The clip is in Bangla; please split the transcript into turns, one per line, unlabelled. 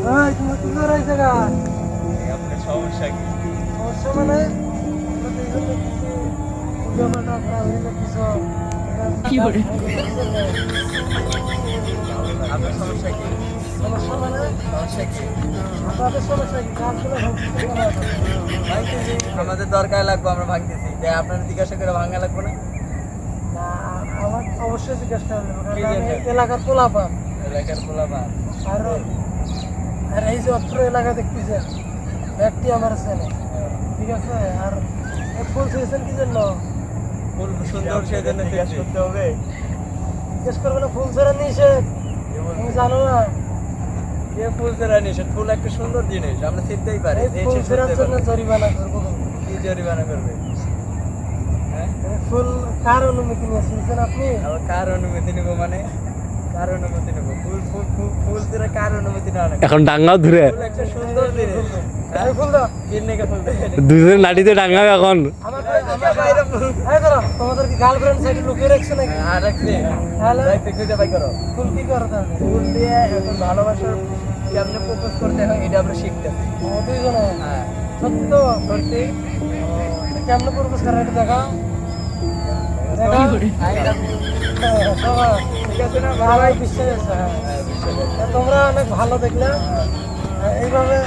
এই তুমি কি করে এই জায়গা
আপনার সমস্যা কি?
সমস্যা মানে আমরা তো এইজন্য কিছু পূজা পাঠা করা হইলে কিছু
কি করে?
আপনার সমস্যা কি?
সমস্যা মানে
সমস্যা কি?
আপনাদের সমস্যা কি কাজগুলো ভাঙতেছে কেন আপনারা?
ভাঙতেছি, আমাদের দরকার লাগবে, আমরা ভাঙতেছি। তাই আপনারা জিজ্ঞাসা করে ভাঙা লাগবে না?
না, আমার অবশ্যই জিজ্ঞাসা করলে কারণ
কি
আমি
জানেন?
এলাকার পোলাপান
এলাকার পোলাপান।
আর আর এই যে অত্র এলাকা দেখতেছেন ব্যক্তি আমার ছেলে ঠিক আছে আর এই ফুল চেয়েছেন কি জন্য
ফুল সুন্দর সেজন্য জিজ্ঞাসা করতে হবে।
জিজ্ঞেস করবে না ফুল ছাড়া নিষেধ তুমি জানো না
কে ফুল ছাড়া নিষেধ? ফুল একটা সুন্দর জিনিস, আমরা চিনতেই পারি।
এই ফুল ছেড়ার জন্য জরিমানা করবো কিন্তু।
কি জরিমানা করবে? হ্যাঁ,
এই ফুল কার অনুমতি নিয়ে শুনছেন আপনি
আবার কার অনুমতি নিব? মানে কার অনুমতি নিব? ফুল ফুল ফুল ফুল ছাড়া কার অনুমতি নেওয়া লাগবে?
এখন ডাঙ্গাও ধরে
ফুল একটা সুন্দর জিনিস।
এই ফুল দাও
কিনে ফুল দেখে
দুজনে নাটিতে ডাঙ্গাও এখন।
আমার বাইরে ফুল এই ধরো তোমাদের কি গার্লফ্রেন্ড সাইডে লুকিয়ে রাখছো নাকি
আর রাখছি
তাহলে
রাখছি, খুঁজে বাই করো।
ফুল কি করে তাহলে
ফুল দিয়ে এখন ভালোবাসার কেমনে প্রপোজ করতে হয় এটা আমরা শিখতেছি।
দুইজনে
হ্যাঁ,
সত্য
করতে
কেমন প্রপোজ করে এটা দেখাও
কি করে?
ঠিক আছে না
ভালো
ভাই?
বিশ্বাস আছে হ্যাঁ।
হ্যাঁ, বিশ্বাস আছে।
তোমরা অনেক ভালো দেখলে এইভাবে